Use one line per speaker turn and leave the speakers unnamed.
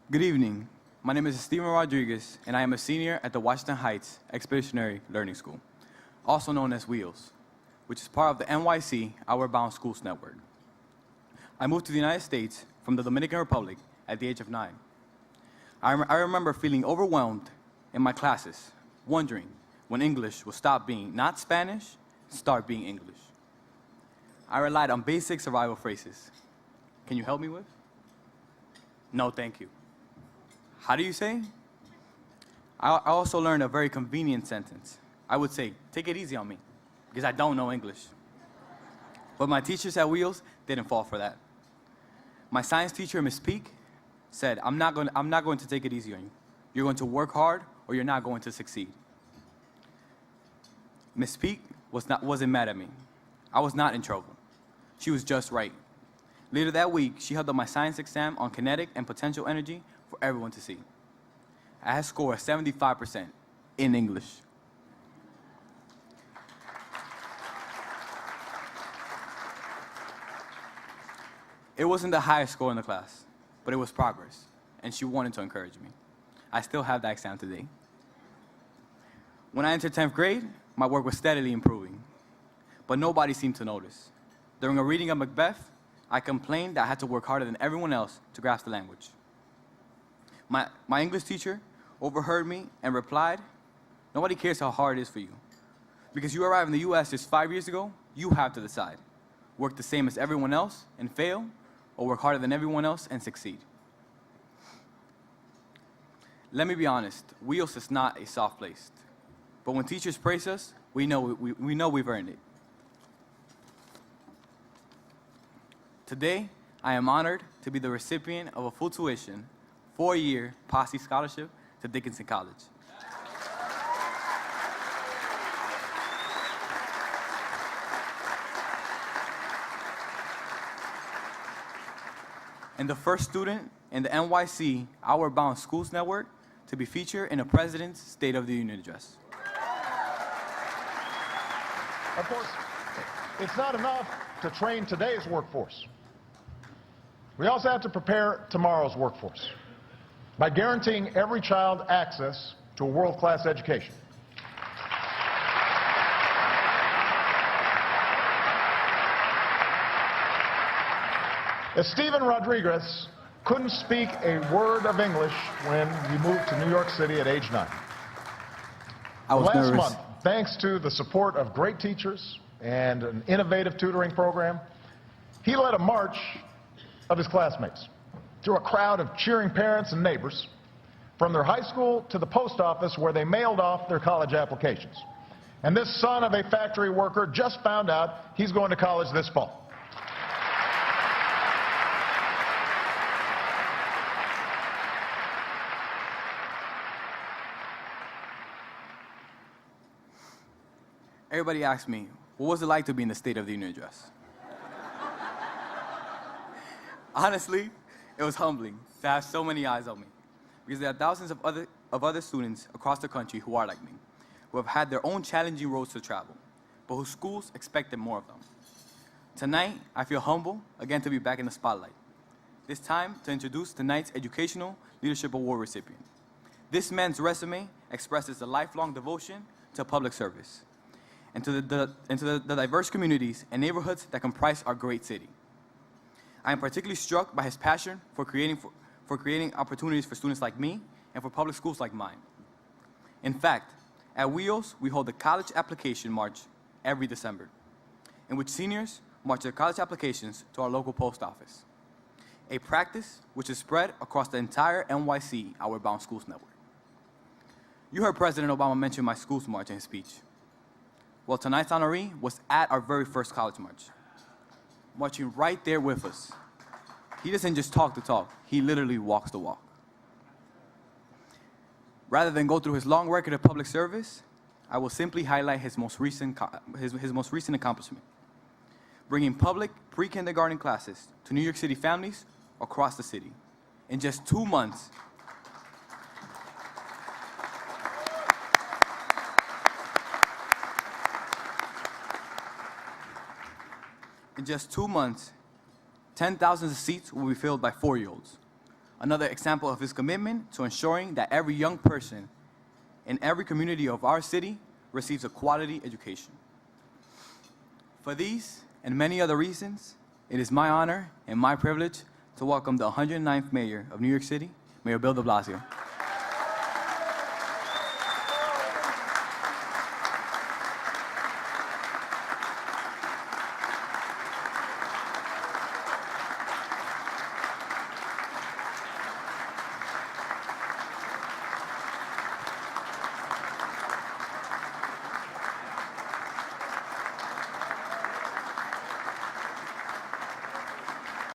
Good evening. My name is Estiven Rodriguez, and I am a senior at the Washington Heights Expeditionary Learning School, also known as WHEELS, which is part of the NYC Outward Bound Schools Network. I moved to the United States from the Dominican Republic at the age of 9. I remember feeling overwhelmed in my classes, wondering when English would stop being not Spanish, start being English. I relied on basic survival phrases. Can you help me with? No, thank you. How do you say? I also learned a very convenient sentence. I would say, take it easy on me, because I don't know English. But my teachers at WHEELS didn't fall for that. My science teacher, Ms. Peak, said, I'm not going to take it easy on you. You're going to work hard, or you're not going to succeed. Ms. Peak wasn't mad at me. I was not in trouble. She was just right. Later that week, she held up my science exam on kinetic and potential energy for everyone to see. I had scored 75% in English. It wasn't the highest score in the class, but it was progress, and she wanted to encourage me. I still have that exam today. When I entered 10th grade, my work was steadily improving, but nobody seemed to notice. During a reading of Macbeth, I complained that I had to work harder than everyone else to grasp the language. My English teacher overheard me and replied, nobody cares how hard it is for you. Because you arrived in the US just 5 years ago, you have to decide. Work the same as everyone else and fail, or work harder than everyone else and succeed. Let me be honest, WHEELS is not a soft place. But when teachers praise us, we know we've earned it. Today, I am honored to be the recipient of a full tuition, 4-year Posse scholarship to Dickinson College. And the first student in the NYC Outward Bound Schools Network to be featured in a President's State of the Union address.
Of course, it's not enough to train today's workforce. We also have to prepare tomorrow's workforce by guaranteeing every child access to a world-class education. Estiven Rodriguez couldn't speak a word of English when he moved to New York City at age 9.
I was
Last
nervous.
month, thanks to the support of great teachers and an innovative tutoring program, he led a march of his classmates through a crowd of cheering parents and neighbors from their high school to the post office where they mailed off their college applications. And this son of a factory worker just found out he's going to college this fall.
Everybody asks me, what was it like to be in the State of the Union address? Honestly, it was humbling to have so many eyes on me, because there are thousands of other students across the country who are like me, who have had their own challenging roads to travel, but whose schools expected more of them. Tonight, I feel humble again to be back in the spotlight, this time to introduce tonight's Educational Leadership Award recipient. This man's resume expresses a lifelong devotion to public service and to the diverse communities and neighborhoods that comprise our great city. I am particularly struck by his passion for creating opportunities for students like me and for public schools like mine. In fact, at WHEELS, we hold the College Application March every December, in which seniors march their college applications to our local post office, a practice which is spread across the entire NYC Outward Bound Schools Network. You heard President Obama mention my schools march in his speech. Well, tonight's honoree was at our very first college march, marching right there with us. He doesn't just talk the talk, he literally walks the walk. Rather than go through his long record of public service, I will simply highlight his most recent accomplishment, bringing public pre-kindergarten classes to New York City families across the city. In just 2 months, In just 2 months, 10,000 seats will be filled by 4-year-olds. another example of his commitment to ensuring that every young person in every community of our city receives a quality education. For these and many other reasons, it is my honor and my privilege to welcome the 109th Mayor of New York City, Mayor Bill de Blasio.